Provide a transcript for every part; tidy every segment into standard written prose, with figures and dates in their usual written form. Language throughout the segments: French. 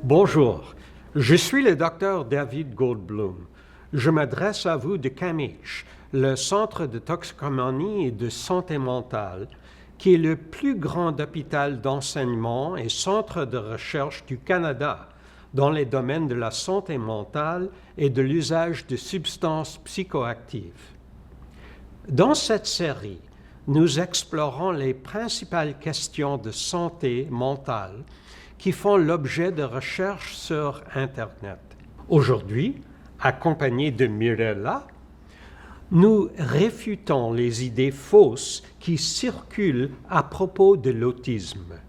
Bonjour, je suis le docteur David Goldblum. Je m'adresse à vous de CAMH, le Centre de toxicomanie et de santé mentale, qui est le plus grand hôpital d'enseignement et centre de recherche du Canada dans les domaines de la santé mentale et de l'usage de substances psychoactives. Dans cette série, nous explorons les principales questions de santé mentale qui font l'objet de recherches sur Internet. Aujourd'hui, accompagné de Mirella, nous réfutons les idées fausses qui circulent à propos de l'autisme.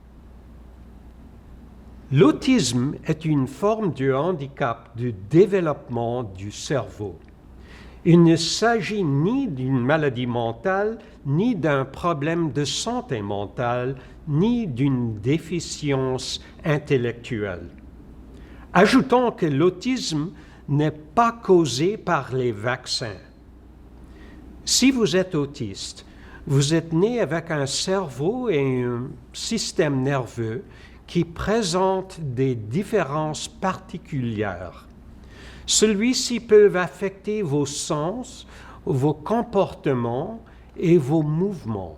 L'autisme est une forme de handicap du développement du cerveau. Il ne s'agit ni d'une maladie mentale, ni d'un problème de santé mentale, ni d'une déficience intellectuelle. Ajoutons que l'autisme n'est pas causé par les vaccins. Si vous êtes autiste, vous êtes né avec un cerveau et un système nerveux qui présentent des différences particulières. Celui-ci peut affecter vos sens, vos comportements et vos mouvements.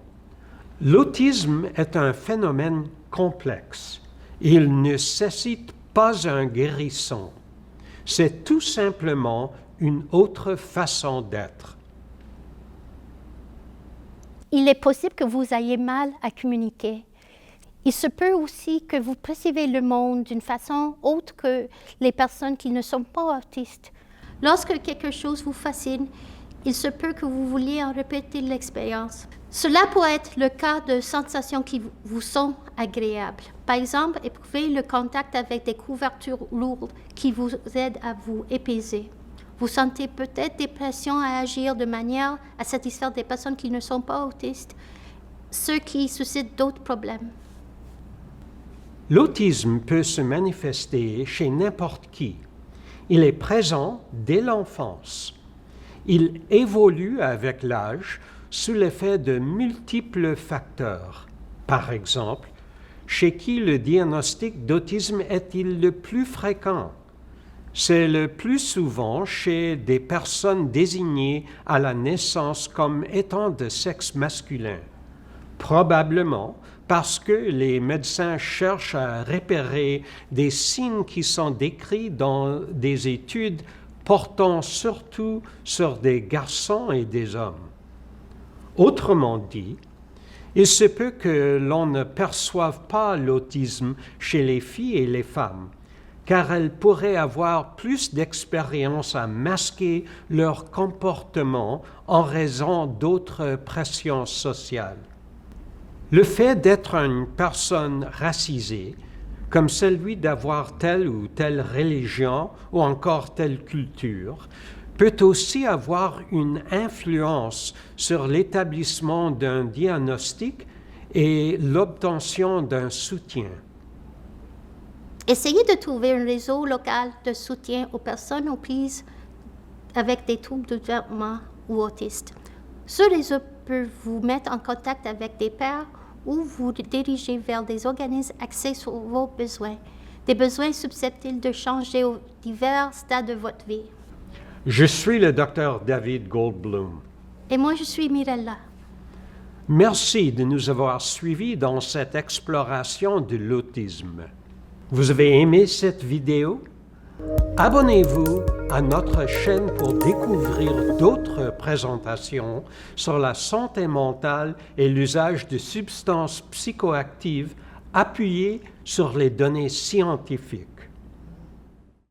L'autisme est un phénomène complexe. Il ne nécessite pas un guérisson. C'est tout simplement une autre façon d'être. Il est possible que vous ayez mal à communiquer. Il se peut aussi que vous percevez le monde d'une façon autre que les personnes qui ne sont pas autistes. Lorsque quelque chose vous fascine, il se peut que vous vouliez en répéter l'expérience. Cela pourrait être le cas de sensations qui vous sont agréables. Par exemple, éprouver le contact avec des couvertures lourdes qui vous aident à vous apaiser. Vous sentez peut-être des pressions à agir de manière à satisfaire des personnes qui ne sont pas autistes, ce qui suscite d'autres problèmes. L'autisme peut se manifester chez n'importe qui. Il est présent dès l'enfance. Il évolue avec l'âge sous l'effet de multiples facteurs. Par exemple, chez qui le diagnostic d'autisme est-il le plus fréquent? C'est le plus souvent chez des personnes désignées à la naissance comme étant de sexe masculin. Probablement parce que les médecins cherchent à repérer des signes qui sont décrits dans des études portant surtout sur des garçons et des hommes. Autrement dit, il se peut que l'on ne perçoive pas l'autisme chez les filles et les femmes, car elles pourraient avoir plus d'expérience à masquer leur comportement en raison d'autres pressions sociales. Le fait d'être une personne racisée, comme celui d'avoir telle ou telle religion ou encore telle culture, peut aussi avoir une influence sur l'établissement d'un diagnostic et l'obtention d'un soutien. Essayez de trouver un réseau local de soutien aux personnes aux prises avec des troubles de développement ou autistes. Ce réseau peut vous mettre en contact avec des pairs ou vous diriger vers des organismes axés sur vos besoins, des besoins susceptibles de changer aux divers stades de votre vie. Je suis le docteur David Goldblum. Et moi, je suis Mirella. Merci de nous avoir suivis dans cette exploration de l'autisme. Vous avez aimé cette vidéo? Abonnez-vous à notre chaîne pour découvrir d'autres présentations sur la santé mentale et l'usage de substances psychoactives appuyées sur les données scientifiques.